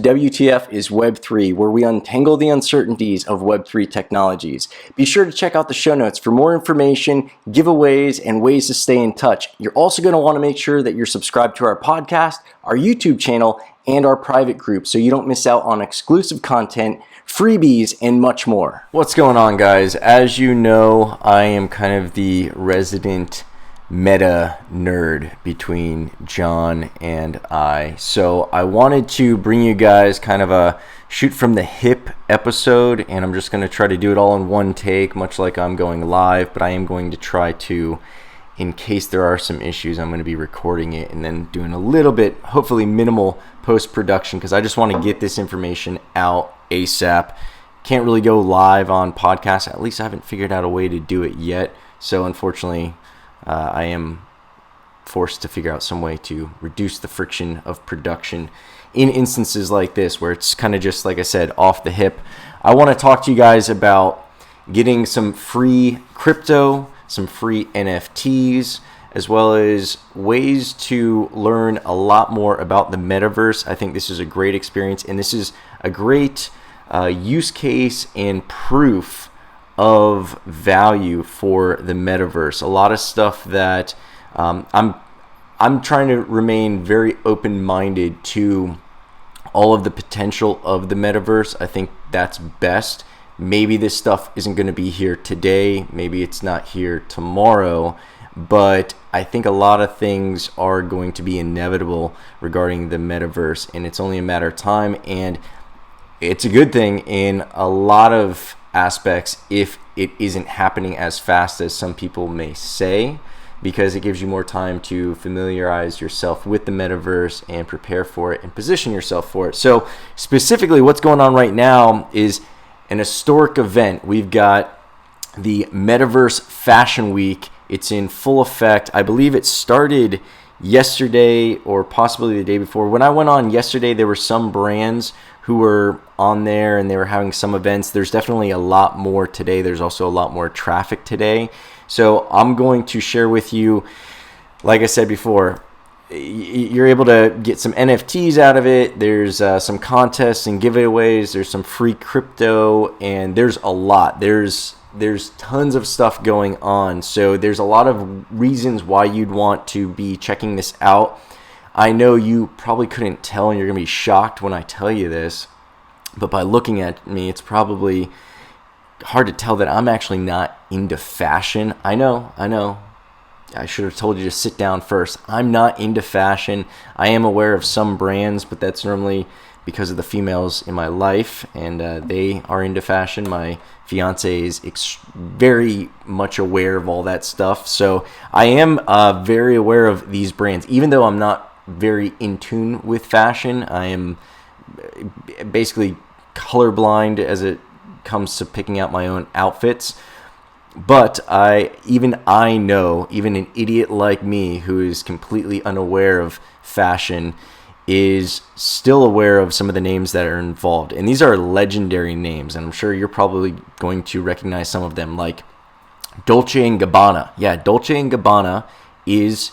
WTF is Web3, where we untangle the uncertainties of Web3 technologies. Be sure to check out the show notes for more information, giveaways, and ways to stay in touch. You're also going to want to make sure that you're subscribed to our podcast, our YouTube channel, and our private group so you don't miss out on exclusive content, freebies, and much more. What's going on, guys? As you know, I am kind of the resident meta nerd between John and I. So I wanted to bring you guys kind of a shoot from the hip episode, and I'm just going to try to do it all in one take, much like I'm going live, but I am going to try to, in case there are some issues, I'm going to be recording it and then doing a little bit, hopefully minimal post-production, because I just want to get this information out ASAP. Can't really go live on podcasts. At least I haven't figured out a way to do it yet. So unfortunately, I am forced to figure out some way to reduce the friction of production in instances like this, where it's kind of just, like I said, off the hip. I want to talk to you guys about getting some free crypto, some free NFTs, as well as ways to learn a lot more about the metaverse. I think this is a great experience, and this is a great use case and proof of value for the metaverse. A lot of stuff that I'm trying to remain very open-minded to all of the potential of the metaverse. I think that's best. Maybe this stuff isn't going to be here today. Maybe it's not here tomorrow. But I think a lot of things are going to be inevitable regarding the metaverse, and it's only a matter of time. And it's a good thing in a lot of aspects if it isn't happening as fast as some people may say, because it gives you more time to familiarize yourself with the metaverse and prepare for it and position yourself for it. So specifically what's going on right now is an historic event. We've got the Metaverse Fashion Week. It's in full effect. I believe it started yesterday or possibly the day before. When I went on yesterday, there were some brands who were on there and they were having some events. There's definitely a lot more today. There's also a lot more traffic today. So I'm going to share with you, like I said before, you're able to get some NFTs out of it. There's some contests and giveaways. There's some free crypto, and there's a lot. There's tons of stuff going on. So there's a lot of reasons why you'd want to be checking this out. I know you probably couldn't tell, and you're going to be shocked when I tell you this, but by looking at me, it's probably hard to tell that I'm actually not into fashion. I know. I should have told you to sit down first. I'm not into fashion. I am aware of some brands, but that's normally because of the females in my life, and they are into fashion. My fiance is very much aware of all that stuff. So I am very aware of these brands. Even though I'm not very in tune with fashion, I am basically colorblind as it comes to picking out my own outfits. But I know, even an idiot like me who is completely unaware of fashion is still aware of some of the names that are involved. And these are legendary names, and I'm sure you're probably going to recognize some of them, like Dolce & Gabbana. Yeah, Dolce & Gabbana is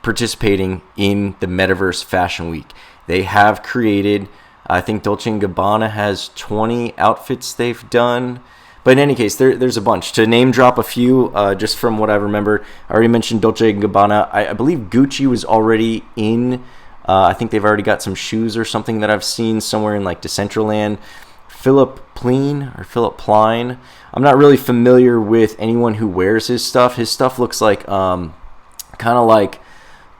participating in the Metaverse Fashion Week. They have created, I think Dolce & Gabbana has 20 outfits they've done. But in any case, there's a bunch. To name drop a few, just from what I remember, I already mentioned Dolce & Gabbana. I believe Gucci was already in. I think they've already got some shoes or something that I've seen somewhere in like Decentraland. Philip Plein. I'm not really familiar with anyone who wears his stuff. His stuff looks like kind of like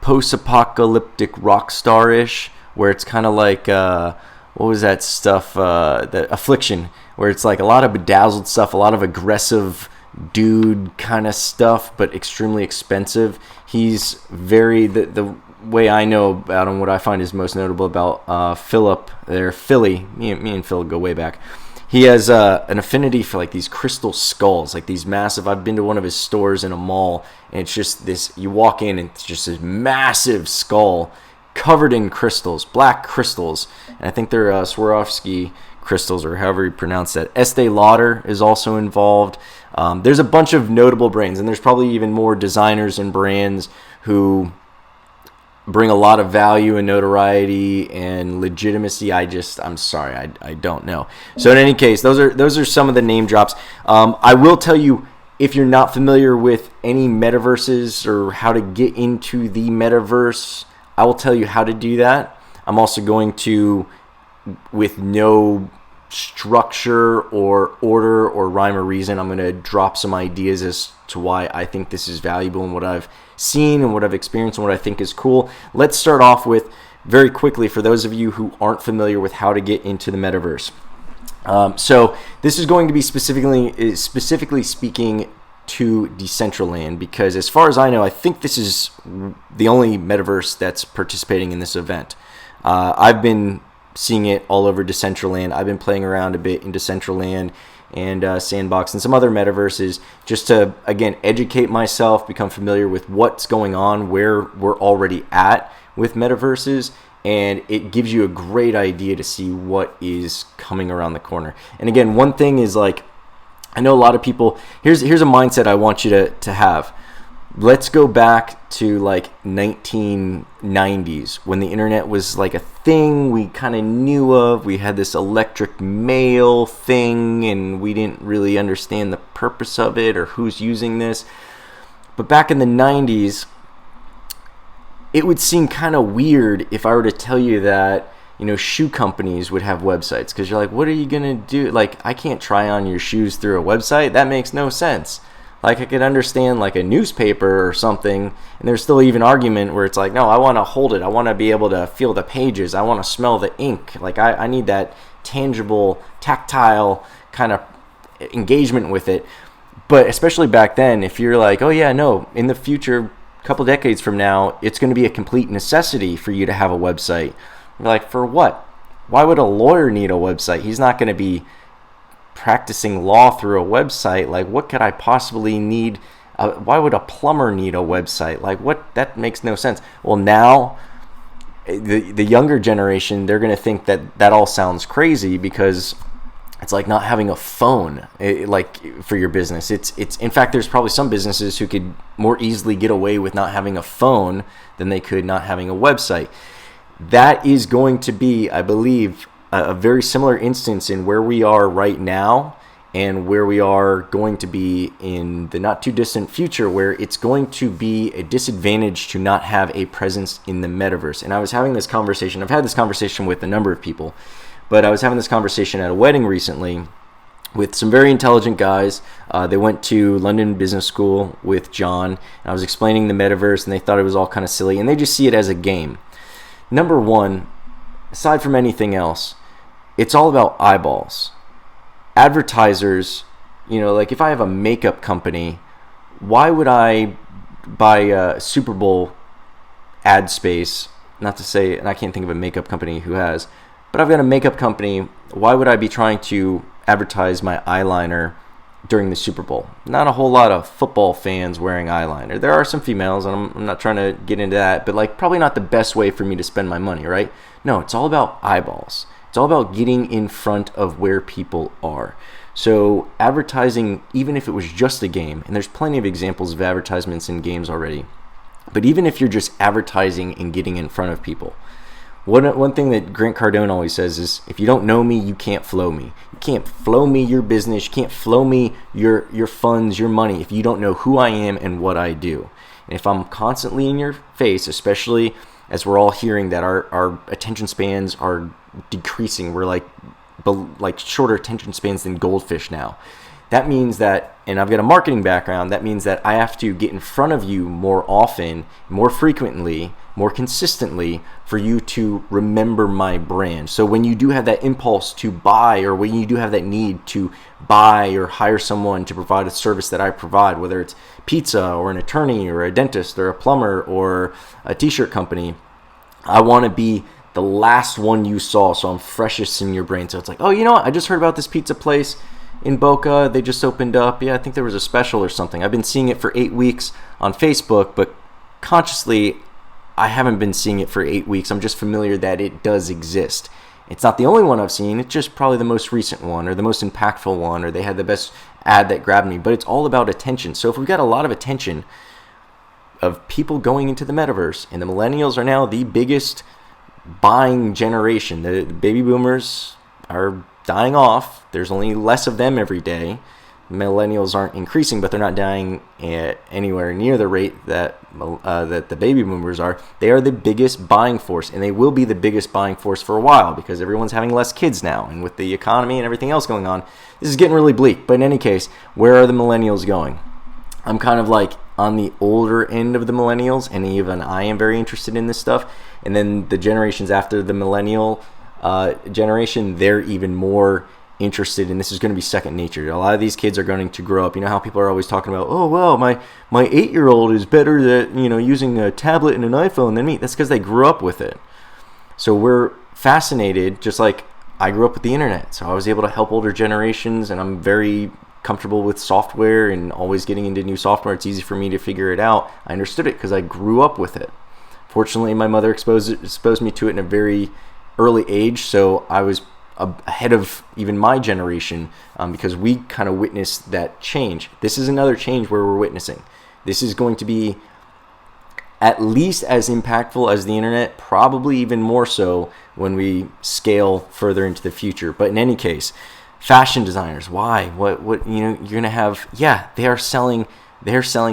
post-apocalyptic rock star-ish, where it's kind of like what was that stuff? The Affliction, where it's like a lot of bedazzled stuff, a lot of aggressive dude kind of stuff, but extremely expensive. He's very the way I know about him, what I find is most notable about Philip there, Philly. Me and Phil go way back. He has an affinity for like these crystal skulls, like these massive. I've been to one of his stores in a mall, and it's just this. You walk in, and it's just this massive skull covered in crystals, black crystals, and I think they're Swarovski crystals, or however you pronounce that. Estee Lauder is also involved. There's a bunch of notable brands, and there's probably even more designers and brands who bring a lot of value and notoriety and legitimacy. I'm sorry, I don't know. So in any case, those are some of the name drops. I will tell you, if you're not familiar with any metaverses or how to get into the metaverse, I will tell you how to do that. I'm also going to, with no structure or order or rhyme or reason, I'm going to drop some ideas as to why I think this is valuable and what I've seen and what I've experienced and what I think is cool. Let's start off with, very quickly, for those of you who aren't familiar with how to get into the metaverse. So this is going to be specifically speaking to Decentraland, because as far as I know, I think this is the only metaverse that's participating in this event. I've been seeing it all over Decentraland. I've been playing around a bit in Decentraland and Sandbox and some other metaverses, just to, again, educate myself, become familiar with what's going on, where we're already at with metaverses, and it gives you a great idea to see what is coming around the corner. And again, one thing is, like, I know a lot of people, here's a mindset I want you to have. Let's go back to like 1990s, when the internet was like a thing we kind of knew of. We had this electric mail thing, and we didn't really understand the purpose of it or who's using this. But back in the 90s, it would seem kind of weird if I were to tell you that, you know, shoe companies would have websites, because you're like, what are you gonna do? Like, I can't try on your shoes through a website. That makes no sense. Like, I could understand like a newspaper or something, and there's still even argument where it's like, no, I want to hold it. I want to be able to feel the pages. I want to smell the ink. Like, I need that tangible, tactile kind of engagement with it. But especially back then, if you're like, oh yeah, no, in the future, a couple decades from now, it's going to be a complete necessity for you to have a website. You're like, for what? Why would a lawyer need a website? He's not going to be practicing law through a website. Like, what could I possibly need? Why would a plumber need a website? Like, what? That makes no sense. Well, now the younger generation, they're going to think that all sounds crazy, because it's like not having a phone, like, for your business. It's in fact, there's probably some businesses who could more easily get away with not having a phone than they could not having a website. That is going to be, I believe, a very similar instance in where we are right now and where we are going to be in the not too distant future, where it's going to be a disadvantage to not have a presence in the metaverse. And I was having this conversation, I've had this conversation with a number of people, but I was having this conversation at a wedding recently with some very intelligent guys. They went to London Business School with John, and I was explaining the metaverse, and they thought it was all kind of silly, and they just see it as a game. Number one, aside from anything else, it's all about eyeballs. Advertisers, you know, like if I have a makeup company, why would I buy a Super Bowl ad space? Not to say, and I can't think of a makeup company who has, but I've got a makeup company. Why would I be trying to advertise my eyeliner during the Super Bowl? Not a whole lot of football fans wearing eyeliner. There are some females, and I'm not trying to get into that, but like probably not the best way for me to spend my money, right? No, it's all about eyeballs. It's all about getting in front of where people are. So advertising, even if it was just a game, and there's plenty of examples of advertisements in games already, but even if you're just advertising and getting in front of people, one thing that Grant Cardone always says is, if you don't know me, you can't flow me. You can't flow me your business. You can't flow me your funds, your money, if you don't know who I am and what I do. And if I'm constantly in your face, especially as we're all hearing that our attention spans are decreasing, we're like shorter attention spans than goldfish now. That means that, and I've got a marketing background, that means that I have to get in front of you more often, more frequently, more consistently, for you to remember my brand. So when you do have that impulse to buy, or when you do have that need to buy or hire someone to provide a service that I provide, whether it's pizza or an attorney or a dentist or a plumber or a t-shirt company, I want to be the last one you saw, so I'm freshest in your brain. So it's like, oh, you know what? I just heard about this pizza place in Boca. They just opened up. Yeah, I think there was a special or something. I've been seeing it for 8 weeks on Facebook, but consciously, I haven't been seeing it for 8 weeks. I'm just familiar that it does exist. It's not the only one I've seen. It's just probably the most recent one, or the most impactful one, or they had the best ad that grabbed me. But it's all about attention. So if we've got a lot of attention, of people going into the metaverse, and the millennials are now the biggest buying generation. The baby boomers are dying off. There's only less of them every day. Millennials aren't increasing, but they're not dying at anywhere near the rate that that the baby boomers are. They are the biggest buying force, and they will be the biggest buying force for a while because everyone's having less kids now, and with the economy and everything else going on, this is getting really bleak. But in any case, where are the millennials going? I'm kind of like on the older end of the millennials, and even I am very interested in this stuff. And then the generations after the millennial generation, they're even more interested, and this is going to be second nature. A lot of these kids are going to grow up. You know how people are always talking about, oh well, my 8-year-old is better at using a tablet and an iPhone than me. That's because they grew up with it. So we're fascinated, just like I grew up with the internet. So I was able to help older generations, and I'm very comfortable with software and always getting into new software. It's easy for me to figure it out. I understood it because I grew up with it. Fortunately, my mother exposed me to it in a very early age, so I was ahead of even my generation because we kind of witnessed that change. This is another change where we're witnessing. This is going to be at least as impactful as the internet, probably even more so when we scale further into the future. But in any case, fashion designers, why? What you're going to have, they're selling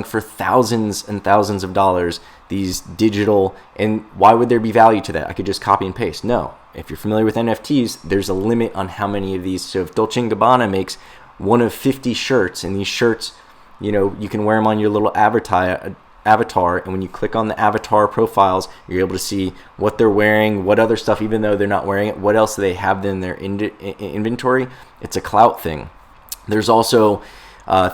for thousands and thousands of dollars these digital, and why would there be value to that? I could just copy and paste. No. If you're familiar with NFTs, there's a limit on how many of these. So if Dolce & Gabbana makes one of 50 shirts, and these shirts, you can wear them on your little avatar, and when you click on the avatar profiles, you're able to see what they're wearing, what other stuff, even though they're not wearing it, what else do they have in their inventory. It's a clout thing. There's also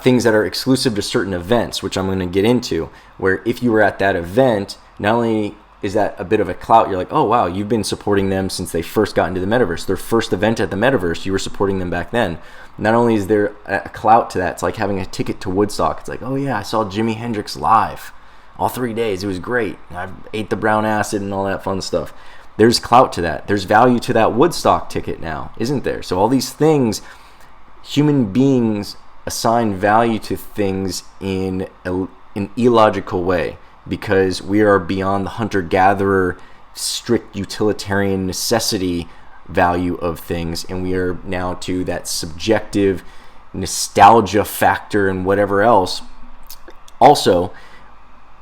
things that are exclusive to certain events, which I'm going to get into, where if you were at that event, not only is that a bit of a clout, you're like, oh wow, you've been supporting them since they first got into the metaverse. Their first event at the metaverse, you were supporting them back then. Not only is there a clout to that, it's like having a ticket to Woodstock. It's like, oh yeah, I saw Jimi Hendrix live all 3 days. It was great. I ate the brown acid and all that fun stuff. There's clout to that. There's value to that Woodstock ticket now, isn't there? So all these things, human beings assign value to things in an illogical way, because we are beyond the hunter-gatherer, strict utilitarian necessity value of things, and we are now to that subjective nostalgia factor and whatever else. Also,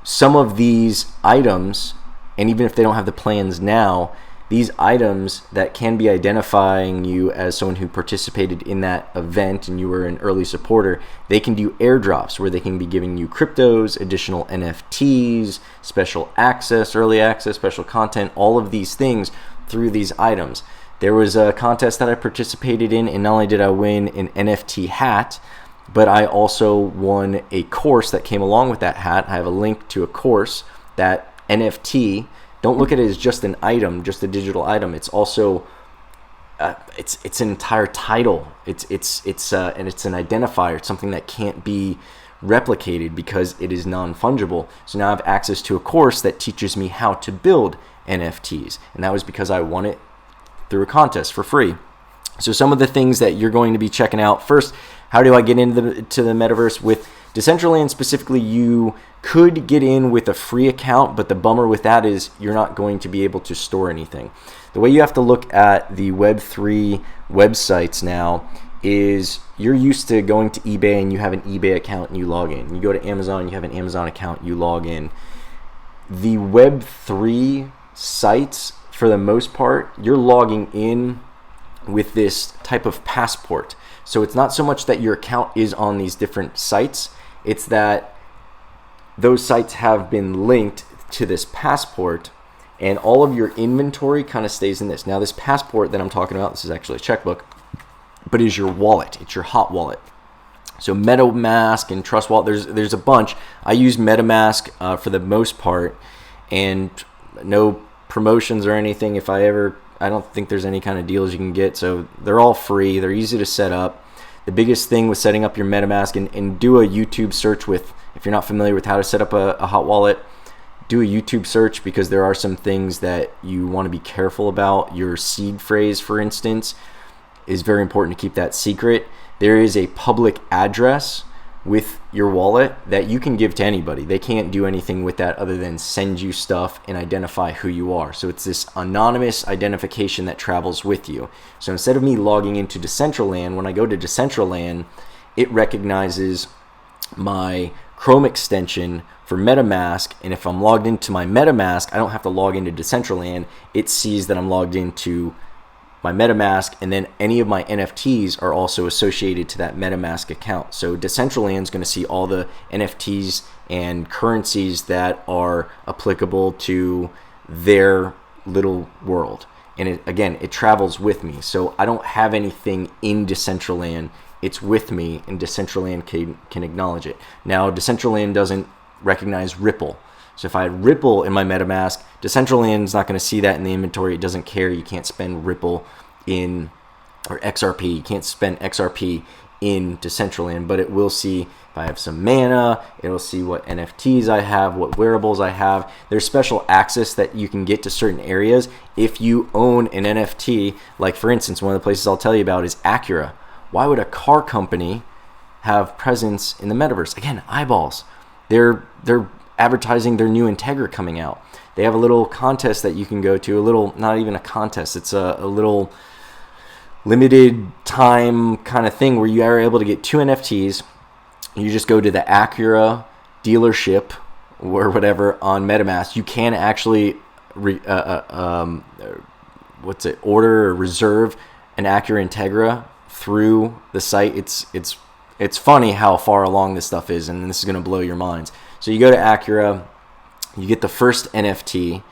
some of these items, and even if they don't have the plans now, these items that can be identifying you as someone who participated in that event and you were an early supporter, they can do airdrops where they can be giving you cryptos, additional NFTs, special access, early access, special content, all of these things through these items. There was a contest that I participated in, and not only did I win an NFT hat, but I also won a course that came along with that hat. I have a link to a course, that NFT. Don't look at it as just an item, just a digital item. It's also it's an entire title. It's and it's an identifier. It's something that can't be replicated because it is non-fungible. So now I have access to a course that teaches me how to build NFTs, and that was because I won it through a contest for free. So some of the things that you're going to be checking out. First, how do I get into the metaverse? With Decentraland specifically, you could get in with a free account, but the bummer with that is you're not going to be able to store anything. The way you have to look at the Web3 websites now is you're used to going to eBay and you have an eBay account and you log in. You go to Amazon, you have an Amazon account, you log in. The Web3 sites, for the most part, you're logging in with this type of passport. So it's not so much that your account is on these different sites, it's that those sites have been linked to this passport, and all of your inventory kind of stays in this. Now this passport that I'm talking about, this is actually a checkbook, but is your wallet. It's your hot wallet. So MetaMask and Trust Wallet, there's a bunch. I use MetaMask for the most part, and no promotions or anything. I don't think there's any kind of deals you can get. So they're all free. They're easy to set up. The biggest thing with setting up your MetaMask, and do a YouTube search with, if you're not familiar with how to set up a hot wallet, do a YouTube search, because there are some things that you want to be careful about. Your seed phrase, for instance, is very important to keep that secret. There is a public address with your wallet that you can give to anybody. They can't do anything with that other than send you stuff and identify who you are. So it's this anonymous identification that travels with you. So instead of me logging into Decentraland, when I go to Decentraland, it recognizes my Chrome extension for MetaMask, and if I'm logged into my MetaMask, I don't have to log into Decentraland. It sees that I'm logged into my MetaMask, and then any of my NFTs are also associated to that MetaMask account. So Decentraland is going to see all the NFTs and currencies that are applicable to their little world. And it travels with me. So I don't have anything in Decentraland. It's with me, and Decentraland can acknowledge it. Now, Decentraland doesn't recognize Ripple. So if I had Ripple in my MetaMask, Decentraland is not going to see that in the inventory. It doesn't care. You can't spend Ripple in, or XRP. You can't spend XRP in Decentraland, but it will see if I have some mana. It'll see what NFTs I have, what wearables I have. There's special access that you can get to certain areas if you own an NFT. Like, for instance, one of the places I'll tell you about is Acura. Why would a car company have presence in the metaverse? Again, eyeballs. They're advertising their new Integra coming out. They have a little contest that you can go to, not even a contest, it's a little limited time kind of thing where you are able to get 2 NFTs. You just go to the Acura dealership or whatever on MetaMask. You can actually order or reserve an Acura Integra through the site. It's funny how far along this stuff is, and this is going to blow your minds. So you go to Acura, you get the first NFT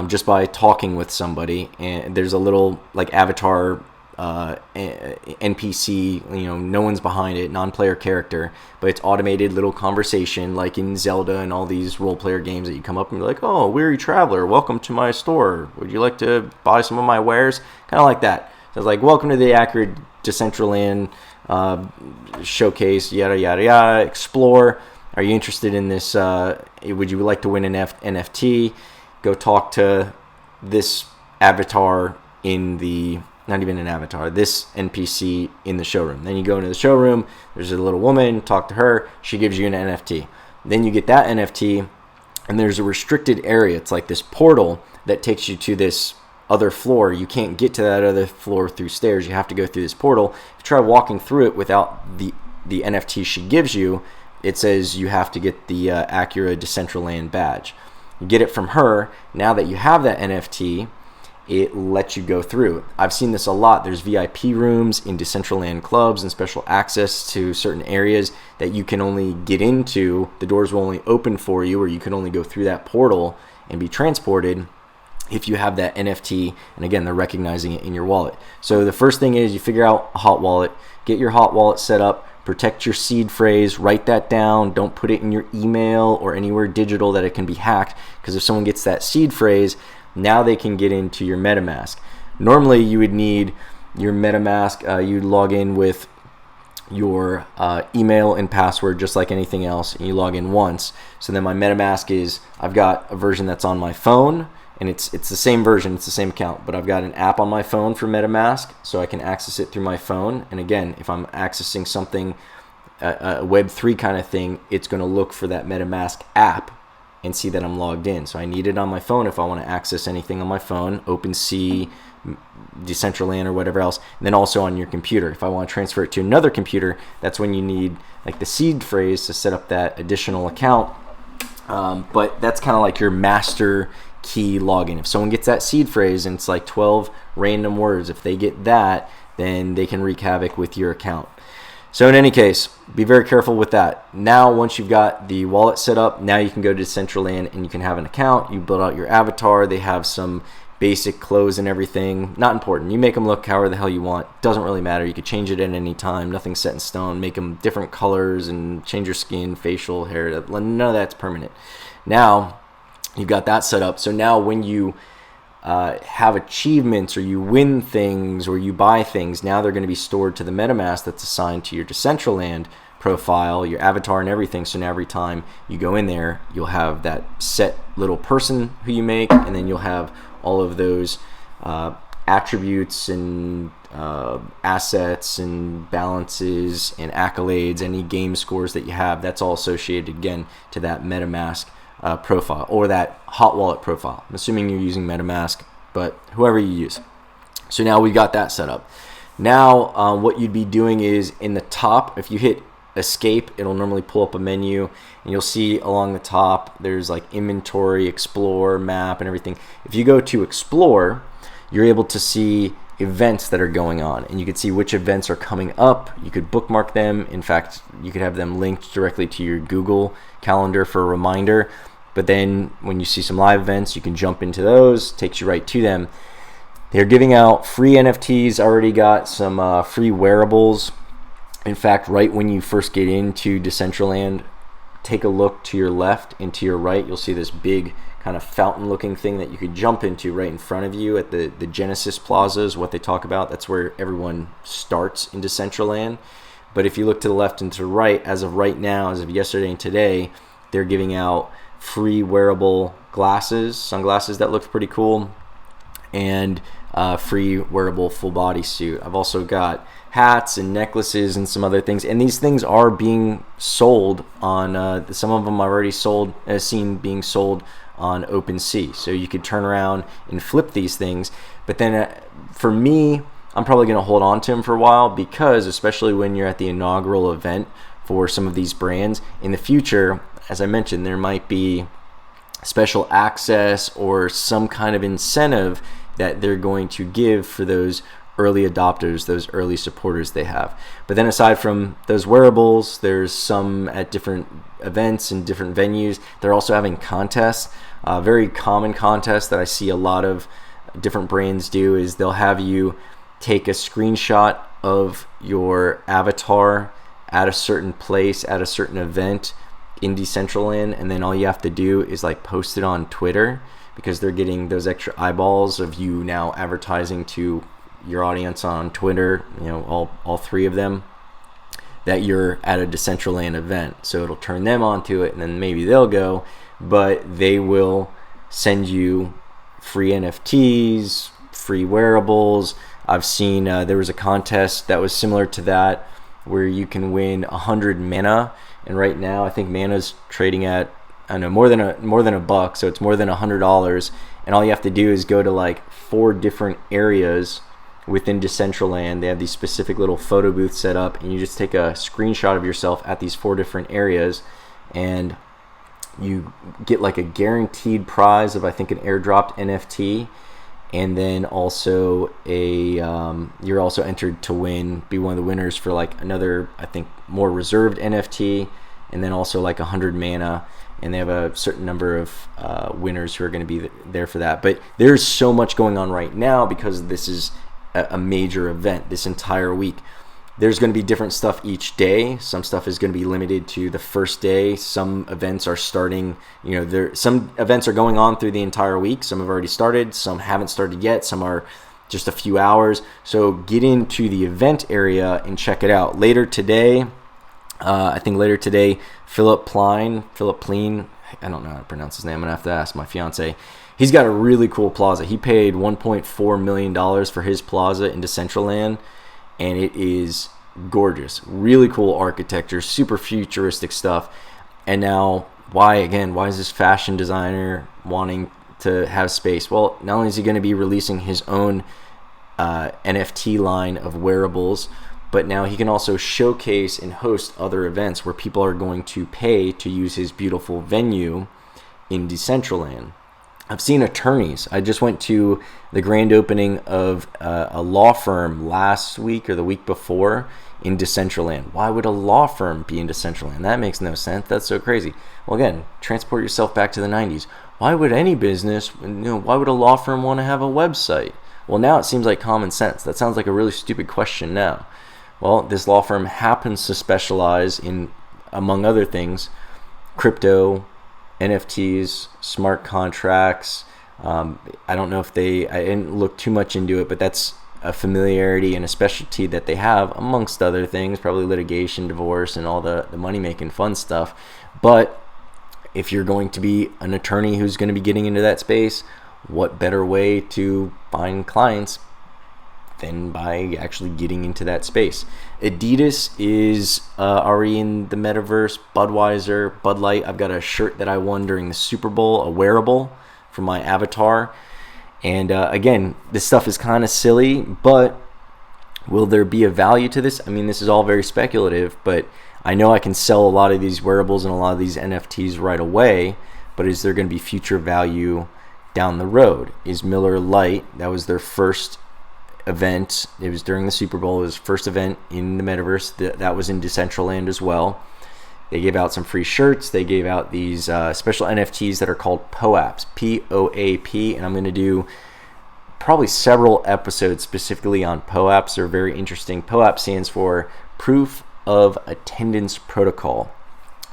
just by talking with somebody, and there's a little like avatar NPC, no one's behind it, non-player character, but it's automated little conversation like in Zelda and all these role-player games that you come up and be like, oh, weary traveler, welcome to my store. Would you like to buy some of my wares? Kind of like that. So it's like, welcome to the Acura Decentraland showcase, yada, yada, yada, explore. Are you interested in this? Would you like to win an NFT? Go talk to this avatar not even an avatar, this NPC in the showroom. Then you go into the showroom, there's a little woman, talk to her, she gives you an NFT. Then you get that NFT, and there's a restricted area. It's like this portal that takes you to this other floor. You can't get to that other floor through stairs. You have to go through this portal. If you try walking through it without the NFT she gives you, it says you have to get the Acura Decentraland badge. You get it from her. Now that you have that NFT, it lets you go through. I've seen this a lot. There's VIP rooms in Decentraland clubs and special access to certain areas that you can only get into. The doors will only open for you, or you can only go through that portal and be transported if you have that NFT. And again, they're recognizing it in your wallet. So the first thing is you figure out a hot wallet, get your hot wallet set up, protect your seed phrase, write that down. Don't put it in your email or anywhere digital that it can be hacked, because if someone gets that seed phrase, now they can get into your MetaMask. Normally you would need your MetaMask, you'd log in with your email and password just like anything else, and you log in once. So then my MetaMask is, I've got a version that's on my phone, and it's the same version, it's the same account, but I've got an app on my phone for MetaMask, so I can access it through my phone. And again, if I'm accessing something, a Web3 kind of thing, it's going to look for that MetaMask app and see that I'm logged in. So I need it on my phone if I want to access anything on my phone, OpenSea, Decentraland, or whatever else. And then also on your computer. If I want to transfer it to another computer, that's when you need like the seed phrase to set up that additional account. But that's kind of like your master key login. If someone gets that seed phrase and it's like 12 random words, if they get that, then they can wreak havoc with your account. So in any case, be very careful with that. Now, once you've got the wallet set up, now you can go to Decentraland and you can have an account. You build out your avatar. They have some basic clothes and everything. Not important. You make them look however the hell you want. Doesn't really matter. You could change it at any time. Nothing's set in stone. Make them different colors and change your skin, facial hair. None of that's permanent. Now, you've got that set up. So now when you have achievements or you win things or you buy things, now they're going to be stored to the MetaMask that's assigned to your Decentraland profile, your avatar and everything. So now every time you go in there, you'll have that set little person who you make, and then you'll have all of those attributes and assets and balances and accolades, any game scores that you have, that's all associated again to that MetaMask profile or that hot wallet profile. I'm assuming you're using MetaMask, but whoever you use. So now we got that set up. Now what you'd be doing is in the top, if you hit escape, it'll normally pull up a menu, and you'll see along the top there's like inventory, explore, map, and everything. If you go to explore, you're able to see events that are going on, and you can see which events are coming up. You could bookmark them. In fact, you could have them linked directly to your Google Calendar for a reminder. But then when you see some live events, you can jump into those, takes you right to them. They're giving out free NFTs, already got some free wearables. In fact, right when you first get into Decentraland, take a look to your left and to your right. You'll see this big kind of fountain looking thing that you could jump into right in front of you at the Genesis Plaza is what they talk about. That's where everyone starts in Decentraland. But if you look to the left and to the right, as of right now, as of yesterday and today, they're giving out free wearable glasses, sunglasses that look pretty cool, and free wearable full body suit. I've also got hats and necklaces and some other things, and these things are being sold on some of them are already sold, seen being sold on OpenSea, so you could turn around and flip these things. But then for me, I'm probably going to hold on to them for a while, because especially when you're at the inaugural event for some of these brands in the future, as I mentioned, there might be special access or some kind of incentive that they're going to give for those early adopters, those early supporters they have. But then aside from those wearables, there's some at different events and different venues. They're also having contests. Very common contest that I see a lot of different brands do is they'll have you take a screenshot of your avatar at a certain place, at a certain event in Decentraland, and then all you have to do is like post it on Twitter, because they're getting those extra eyeballs of you now advertising to your audience on Twitter, you know, all three of them, that you're at a Decentraland event. So it'll turn them onto it, and then maybe they'll go, but they will send you free NFTs, free wearables. I've seen there was a contest that was similar to that where you can win 100 mana, and right now I think mana's trading at, I don't know, more than a buck, so it's more than $100, and all you have to do is go to like 4 different areas within Decentraland. They have these specific little photo booths set up, and you just take a screenshot of yourself at these 4 different areas, and you get like a guaranteed prize of, I think, an airdropped NFT, and then also you're also entered to be one of the winners for like another, I think, more reserved NFT, and then also like 100 mana. And they have a certain number of winners who are going to be there for that. But there's so much going on right now because this is a major event this entire week. There's going to be different stuff each day. Some stuff is going to be limited to the first day. Some events are starting, some events are going on through the entire week. Some have already started. Some haven't started yet. Some are just a few hours. So get into the event area and check it out. Later today, Philip Plein, I don't know how to pronounce his name. I'm going to have to ask my fiance. He's got a really cool plaza. He paid $1.4 million for his plaza in Decentraland, and it is gorgeous. Really cool architecture, super futuristic stuff. And now, why is this fashion designer wanting to have space? Well, not only is he going to be releasing his own NFT line of wearables, but now he can also showcase and host other events where people are going to pay to use his beautiful venue in Decentraland. I've seen attorneys. I just went to the grand opening of a law firm last week or the week before in Decentraland. Why would a law firm be in Decentraland? That makes no sense. That's so crazy. Well, again, transport yourself back to the 90s. Why would any business, why would a law firm want to have a website? Well, now it seems like common sense. That sounds like a really stupid question now. Well, this law firm happens to specialize in, among other things, crypto, NFTs, smart contracts. I don't know if I didn't look too much into it, but that's a familiarity and a specialty that they have, amongst other things, probably litigation, divorce, and all the money-making fun stuff. But if you're going to be an attorney who's going to be getting into that space, what better way to find clients than by actually getting into that space. Adidas is already in the metaverse. Budweiser, Bud Light. I've got a shirt that I won during the Super Bowl, a wearable for my avatar. And again, this stuff is kind of silly, but will there be a value to this? I mean, this is all very speculative, but I know I can sell a lot of these wearables and a lot of these NFTs right away, but is there going to be future value down the road? Is Miller Lite, that was their first event, it was during the Super Bowl, it was first event in the metaverse, that was in Decentraland as well. They gave out some free shirts. They gave out these special NFTs that are called POAPs, P-O-A-P, and I'm going to do probably several episodes specifically on POAPs. They're very interesting. POAP stands for Proof of Attendance Protocol.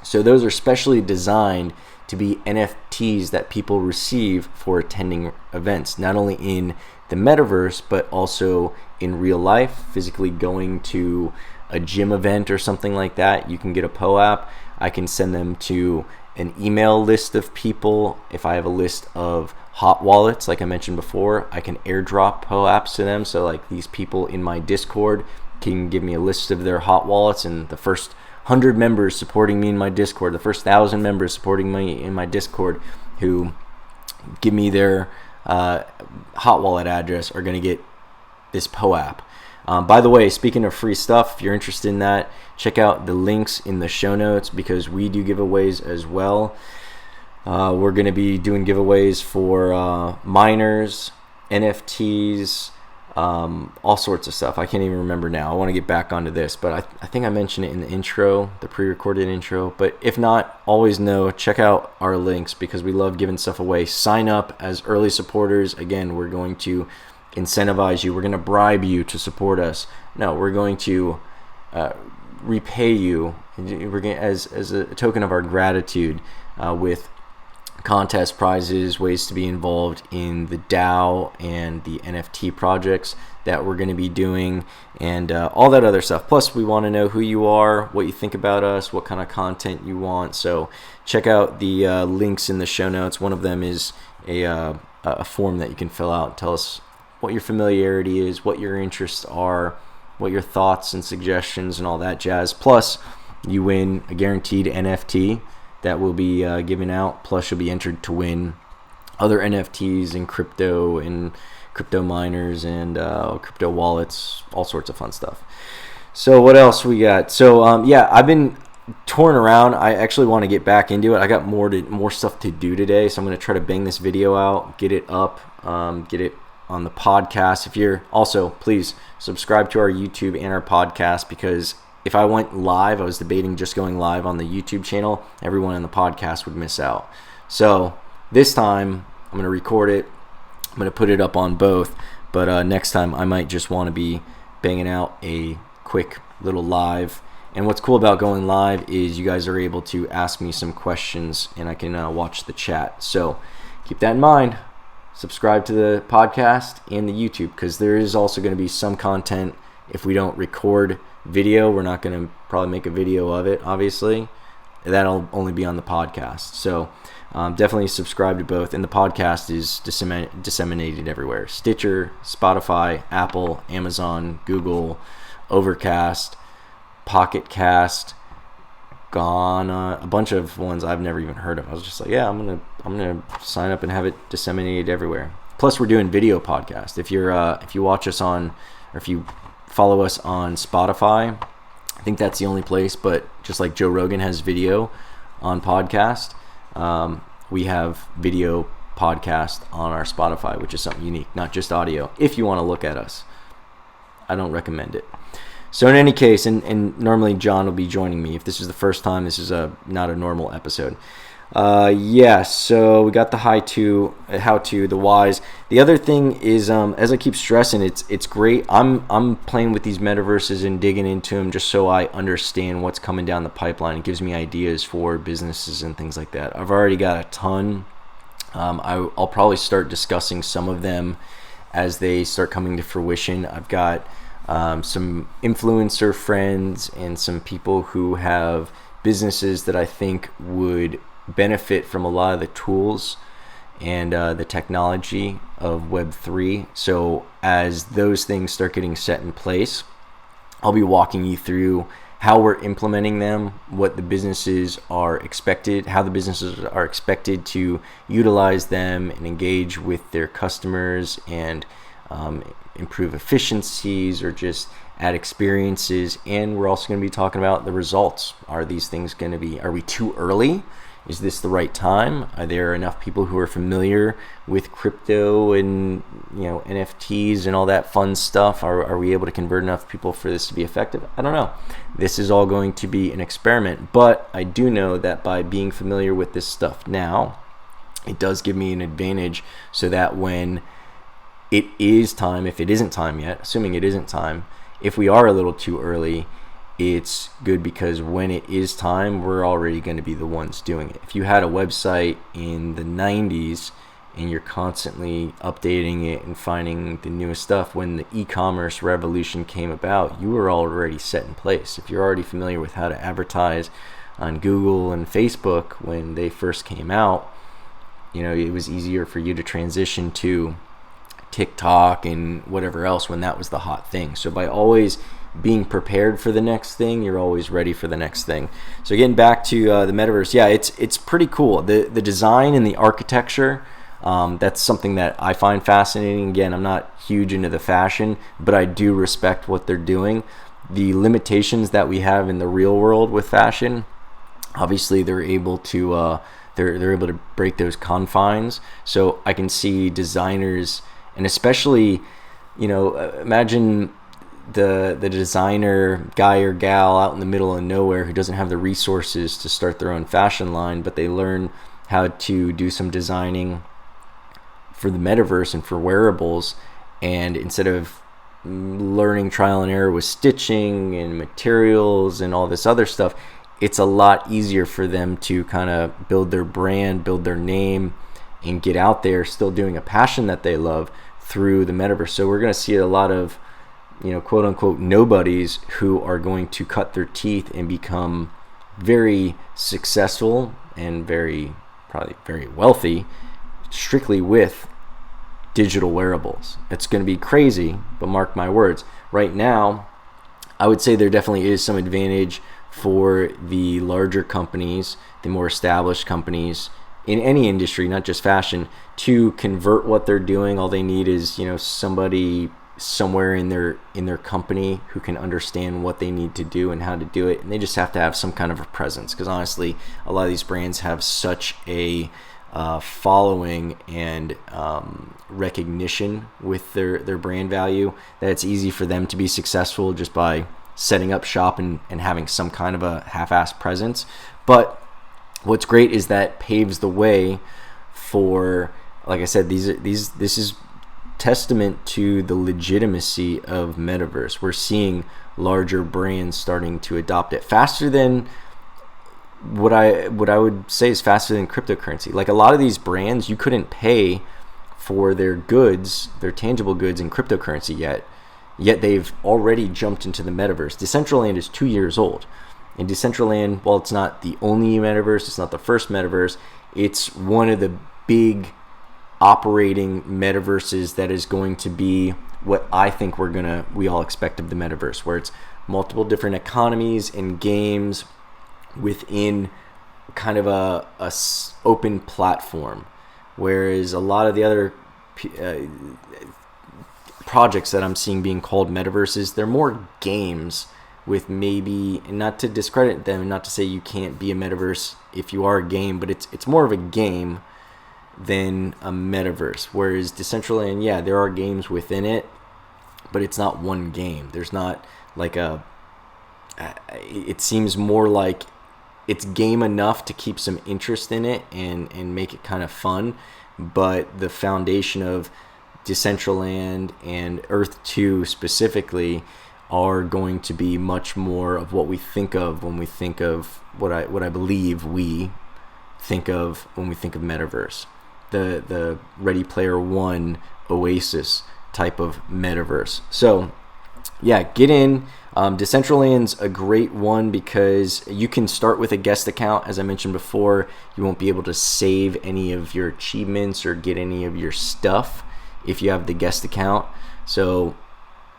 So those are specially designed to be NFTs that people receive for attending events, not only in the metaverse, but also in real life, physically going to a gym event or something like that. You can get a POAP. I can send them to an email list of people. If I have a list of hot wallets, like I mentioned before, I can airdrop POAPs to them. So like these people in my Discord can give me a list of their hot wallets, and the first 100 members supporting me in my Discord, the first 1,000 members supporting me in my Discord who give me their hot wallet address are going to get this POAP. By the way, speaking of free stuff, if you're interested in that, check out the links in the show notes because we do giveaways as well. We're going to be doing giveaways for miners, NFTs, all sorts of stuff. I can't even remember now. I want to get back onto this, but I think I mentioned it in the intro, the pre-recorded intro. But if not, always know, check out our links because we love giving stuff away. Sign up as early supporters. Again, we're going to incentivize you. We're going to bribe you to support us. No, we're going to repay you. We're going as a token of our gratitude with contest prizes, ways to be involved in the DAO and the NFT projects that we're going to be doing, and all that other stuff. Plus, we want to know who you are, what you think about us, what kind of content you want. So check out the links in the show notes. One of them is a form that you can fill out. Tell us what your familiarity is, what your interests are, what your thoughts and suggestions and all that jazz. Plus, you win a guaranteed NFT that will be given out. Plus, you'll be entered to win other NFTs and crypto miners and crypto wallets, all sorts of fun stuff. So what else we got? So yeah, I've been torn around. I actually want to get back into it. I got more stuff to do today, so I'm going to try to bang this video out, get it up, get it on the podcast. If you're also, please subscribe to our YouTube and our podcast, because if I went live, I was debating just going live on the YouTube channel, everyone on the podcast would miss out. So this time I'm going to record it. I'm going to put it up on both, but next time I might just want to be banging out a quick little live. And what's cool about going live is you guys are able to ask me some questions and I can watch the chat. So keep that in mind. Subscribe to the podcast and the YouTube, because there is also going to be some content. If we don't record video, we're not going to probably make a video of it, obviously. That'll only be on the podcast. So definitely subscribe to both. And the podcast is disseminated everywhere: Stitcher, Spotify, Apple, Amazon, Google, Overcast, Pocket Cast, Ghana, a bunch of ones I've never even heard of. I was just like, yeah, I'm gonna sign up and have it disseminated everywhere. Plus, we're doing video podcast. If you watch us on, or if you follow us on Spotify, I think that's the only place. But just like Joe Rogan has video on podcast, we have video podcast on our Spotify, which is something unique, not just audio. If you want to look at us, I don't recommend it. So in any case, and normally John will be joining me. If this is the first time, this is not a normal episode. Yeah, so we got the how-to, the whys. The other thing is, as I keep stressing, it's great. I'm playing with these metaverses and digging into them just so I understand what's coming down the pipeline. It gives me ideas for businesses and things like that. I've already got a ton. I'll probably start discussing some of them as they start coming to fruition. I've got some influencer friends and some people who have businesses that I think would benefit from a lot of the tools and the technology of Web3. So as those things start getting set in place, I'll be walking you through how we're implementing them, what the businesses are expected, how the businesses are expected to utilize them and engage with their customers and improve efficiencies or just add experiences. And we're also going to be talking about the results. Are these things going to be, are we too early? Is this the right time? Are there enough people who are familiar with crypto and NFTs and all that fun stuff? Are we able to convert enough people for this to be effective? I don't know. This is all going to be an experiment, but I do know that by being familiar with this stuff now, it does give me an advantage so that when it is time, if it isn't time yet, assuming it isn't time, if we are a little too early, it's good because when it is time, we're already going to be the ones doing it. If you had a website in the 90s and you're constantly updating it and finding the newest stuff, when the e-commerce revolution came about, you were already set in place. If you're already familiar with how to advertise on Google and Facebook when they first came out, it was easier for you to transition to TikTok and whatever else when that was the hot thing. So by always being prepared for the next thing, you're always ready for the next thing. So getting back to the metaverse, yeah, it's pretty cool. The design and the architecture, that's something that I find fascinating. Again, I'm not huge into the fashion, but I do respect what they're doing. The limitations that we have in the real world with fashion, obviously they're able to they're able to break those confines. So I can see designers, and especially imagine the designer guy or gal out in the middle of nowhere who doesn't have the resources to start their own fashion line, but they learn how to do some designing for the metaverse and for wearables, and instead of learning trial and error with stitching and materials and all this other stuff, it's a lot easier for them to kind of build their brand, build their name, and get out there still doing a passion that they love through the metaverse. So we're going to see a lot of quote unquote nobodies who are going to cut their teeth and become very successful and probably very wealthy strictly with digital wearables. It's going to be crazy, but mark my words. Right now, I would say there definitely is some advantage for the larger companies, the more established companies in any industry, not just fashion, to convert what they're doing. All they need is somebody somewhere in their company who can understand what they need to do and how to do it, and they just have to have some kind of a presence, because honestly a lot of these brands have such a following and recognition with their brand value that it's easy for them to be successful just by setting up shop and having some kind of a half-assed presence. But what's great is that paves the way for, like I said, this is testament to the legitimacy of metaverse. We're seeing larger brands starting to adopt it faster than what I would say is faster than cryptocurrency. Like a lot of these brands, you couldn't pay for their goods, their tangible goods in cryptocurrency yet they've already jumped into the metaverse. Decentraland is 2 years old. And Decentraland, while it's not the only metaverse, it's not the first metaverse, it's one of the big operating metaverses that is going to be what I think we all expect of the metaverse, where it's multiple different economies and games within kind of a open platform, whereas a lot of the other projects that I'm seeing being called metaverses, they're more games with maybe, and not to discredit them, not to say you can't be a metaverse if you are a game, but it's more of a game than a metaverse. Whereas Decentraland, yeah, there are games within it, but it's not one game. There's not like it seems more like it's game enough to keep some interest in it and make it kind of fun, but the foundation of Decentraland and Earth 2 specifically are going to be much more of what we think of when we think of what I believe we think of when we think of metaverse. The Ready Player One Oasis type of metaverse. So yeah, get in. Decentraland's a great one because you can start with a guest account. As I mentioned before, you won't be able to save any of your achievements or get any of your stuff if you have the guest account. So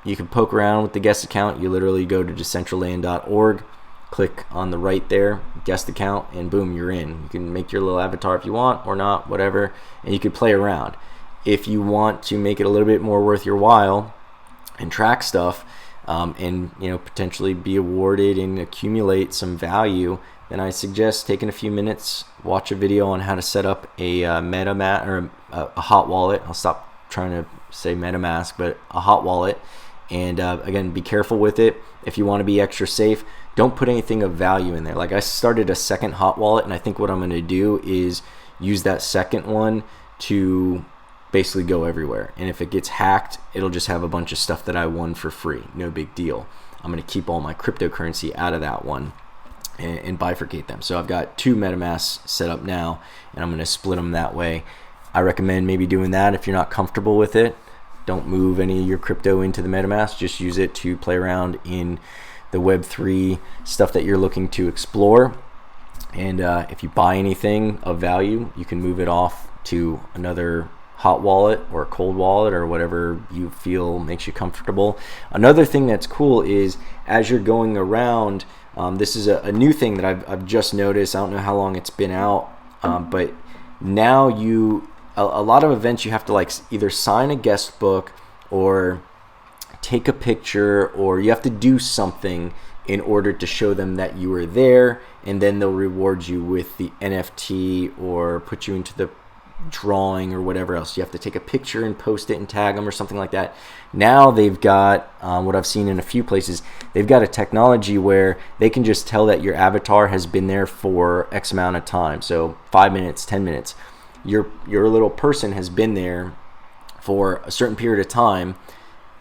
you can poke around with the guest account. You literally go to decentraland.org, click on the right there, guest account, and boom, you're in. You can make your little avatar if you want or not, whatever, and you can play around. If you want to make it a little bit more worth your while and track stuff, and potentially be awarded and accumulate some value, then I suggest taking a few minutes, watch a video on how to set up a MetaMask or a hot wallet. I'll stop trying to say MetaMask, but a hot wallet. And again, be careful with it. If you want to be extra safe, don't put anything of value in there. Like, I started a second hot wallet, and I think what I'm going to do is use that second one to basically go everywhere. And if it gets hacked, it'll just have a bunch of stuff that I won for free. No big deal. I'm going to keep all my cryptocurrency out of that one and bifurcate them. So I've got 2 MetaMasks set up now, and I'm going to split them that way. I recommend maybe doing that if you're not comfortable with it. Don't move any of your crypto into the MetaMask. Just use it to play around in the Web3 stuff that you're looking to explore. And if you buy anything of value, you can move it off to another hot wallet or a cold wallet or whatever you feel makes you comfortable. Another thing that's cool is, as you're going around, this is a new thing that I've just noticed. I don't know how long it's been out, but now a lot of events you have to like either sign a guest book or take a picture, or you have to do something in order to show them that you were there, and then they'll reward you with the NFT or put you into the drawing or whatever else. You have to take a picture and post it and tag them or something like that. Now they've got what I've seen in a few places, they've got a technology where they can just tell that your avatar has been there for X amount of time. So 5 minutes, 10 minutes. Your little person has been there for a certain period of time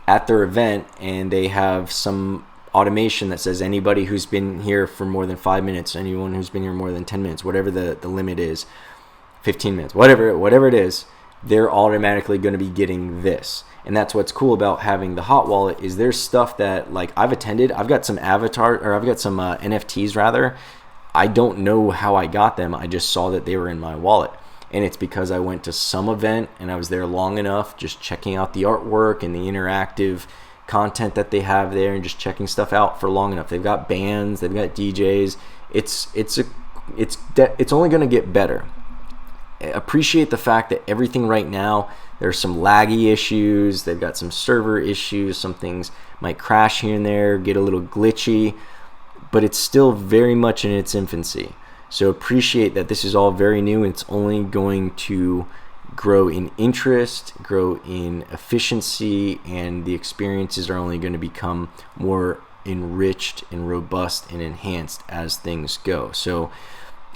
at their event, and they have some automation that says anybody who's been here for more than 5 minutes, anyone who's been here more than 10 minutes, whatever the limit is, 15 minutes, whatever it is, they're automatically going to be getting this. And that's what's cool about having the hot wallet, is there's stuff that, like, I've got some NFTs rather. I don't know how I got them. I just saw that they were in my wallet. And it's because I went to some event and I was there long enough, just checking out the artwork and the interactive content that they have there, and just checking stuff out for long enough. They've got bands, they've got DJs. It's only going to get better. Appreciate the fact that everything right now, there's some laggy issues, they've got some server issues, some things might crash here and there, get a little glitchy, but it's still very much in its infancy. So appreciate that this is all very new, and it's only going to grow in interest, grow in efficiency, and the experiences are only going to become more enriched and robust and enhanced as things go. So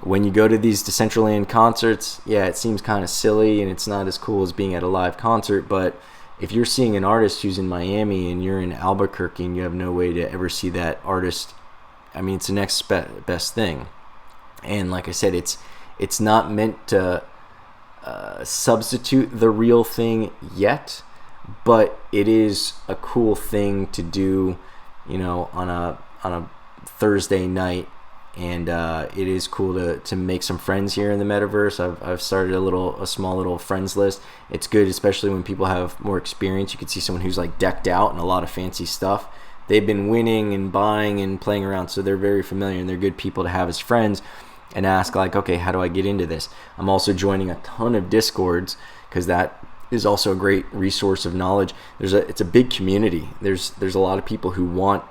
when you go to these Decentraland concerts, yeah, it seems kind of silly and it's not as cool as being at a live concert, but if you're seeing an artist who's in Miami and you're in Albuquerque and you have no way to ever see that artist, I mean, it's the next best thing. And like I said, it's not meant to substitute the real thing yet, but it is a cool thing to do, on a Thursday night. And it is cool to make some friends here in the metaverse. I've started a small little friends list. It's good, especially when people have more experience. You can see someone who's like decked out in a lot of fancy stuff. They've been winning and buying and playing around, so they're very familiar, and they're good people to have as friends and ask, like, okay, how do I get into this? I'm also joining a ton of Discords, because that is also a great resource of knowledge. It's a big community. There's a lot of people who want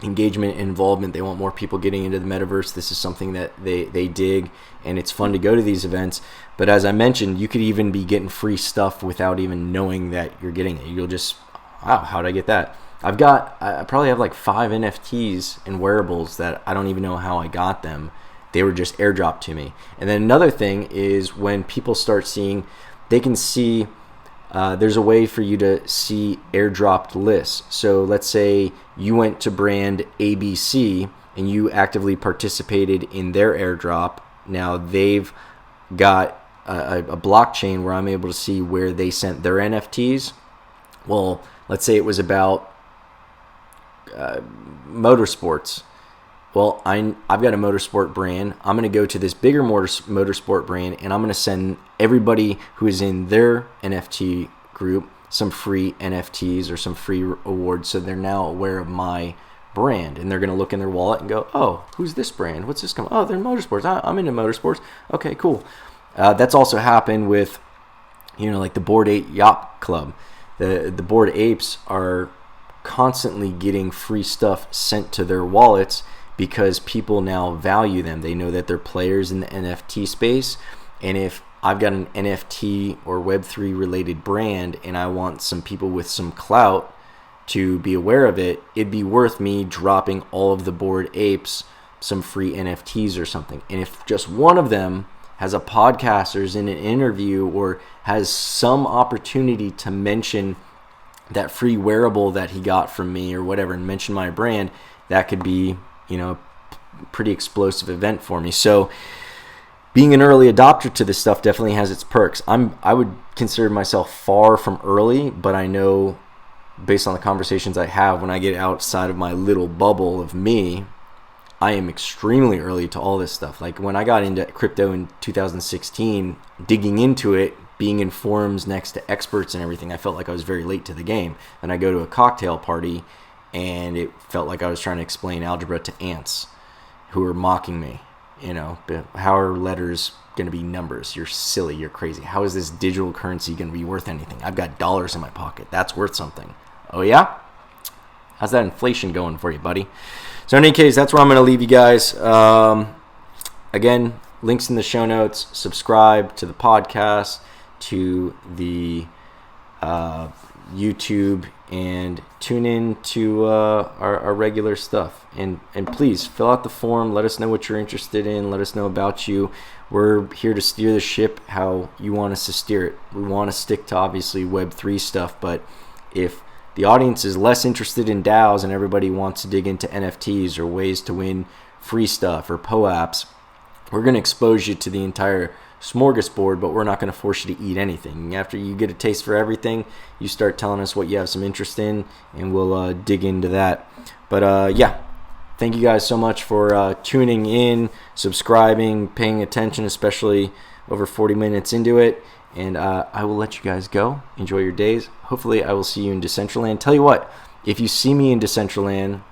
engagement and involvement. They want more people getting into the metaverse. This is something that they dig, and it's fun to go to these events. But as I mentioned, you could even be getting free stuff without even knowing that you're getting it. You'll just, wow, how did I get that? I probably have like 5 NFTs and wearables that I don't even know how I got them. They were just airdropped to me. And then another thing is, when people start seeing, they can see, there's a way for you to see airdropped lists. So let's say you went to brand ABC and you actively participated in their airdrop. Now they've got a blockchain where I'm able to see where they sent their NFTs. Well, let's say it was about motorsports. Well, I've got a motorsport brand. I'm going to go to this bigger motorsport brand, and I'm going to send everybody who is in their NFT group some free NFTs or some free awards, so they're now aware of my brand, and they're going to look in their wallet and go, oh, who's this brand? What's this company? Oh, they're motorsports. I'm into motorsports. Okay, cool. That's also happened with, like the Bored Ape Yacht Club. The Bored Apes are constantly getting free stuff sent to their wallets because people now value them. They know that they're players in the NFT space, and if I've got an NFT or Web3 related brand and I want some people with some clout to be aware of it, it'd be worth me dropping all of the Bored Apes some free NFTs or something. And if just one of them has a podcast or is in an interview or has some opportunity to mention that free wearable that he got from me or whatever and mention my brand, that could be, a pretty explosive event for me. So being an early adopter to this stuff definitely has its perks. I would consider myself far from early, but I know based on the conversations I have when I get outside of my little bubble of me, I am extremely early to all this stuff. Like when I got into crypto in 2016, digging into it, being in forums next to experts and everything, I felt like I was very late to the game. And I go to a cocktail party and it felt like I was trying to explain algebra to ants who were mocking me. How are letters going to be numbers? You're silly. You're crazy. How is this digital currency going to be worth anything? I've got dollars in my pocket. That's worth something. Oh, yeah? How's that inflation going for you, buddy? So in any case, that's where I'm going to leave you guys. Again, links in the show notes. Subscribe to the podcast, to the YouTube, and tune in to our regular stuff. And please fill out the form. Let us know what you're interested in. Let us know about you. We're here to steer the ship how you want us to steer it. We want to stick to obviously Web3 stuff, but if the audience is less interested in DAOs and everybody wants to dig into NFTs or ways to win free stuff or POAPs, we're going to expose you to the entire smorgasbord, but we're not going to force you to eat anything. After you get a taste for everything, you start telling us what you have some interest in, and we'll dig into that. But yeah, thank you guys so much for tuning in, subscribing, paying attention, especially over 40 minutes into it. And I will let you guys go. Enjoy your days. Hopefully I will see you in Decentraland. Tell you what, if you see me in Decentraland,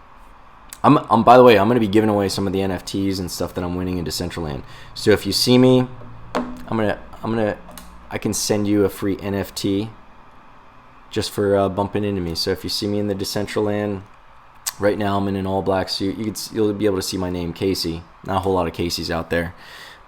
by the way, I'm going to be giving away some of the NFTs and stuff that I'm winning in Decentraland. So if you see me, I can send you a free NFT just for bumping into me. So if you see me in the Decentraland, right now I'm in an all black suit. You'll be able to see my name, Casey. Not a whole lot of Caseys out there.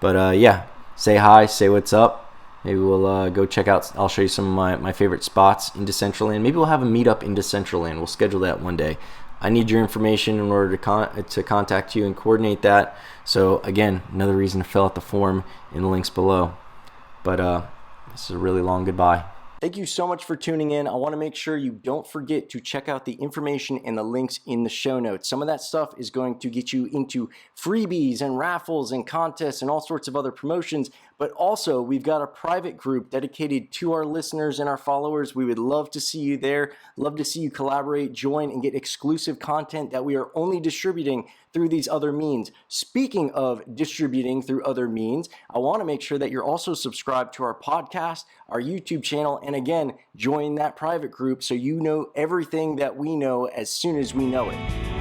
But yeah, say hi, say what's up. Maybe we'll go check out, I'll show you some of my favorite spots in Decentraland. Maybe we'll have a meetup in Decentraland. We'll schedule that one day. I need your information in order to contact you and coordinate that. So again, another reason to fill out the form in the links below. But this is a really long goodbye. Thank you so much for tuning in. I want to make sure you don't forget to check out the information and the links in the show notes. Some of that stuff is going to get you into freebies and raffles and contests and all sorts of other promotions. But also, we've got a private group dedicated to our listeners and our followers. We would love to see you there, love to see you collaborate, join, and get exclusive content that we are only distributing through these other means. Speaking of distributing through other means, I want to make sure that you're also subscribed to our podcast, our YouTube channel, and again, join that private group so you know everything that we know as soon as we know it.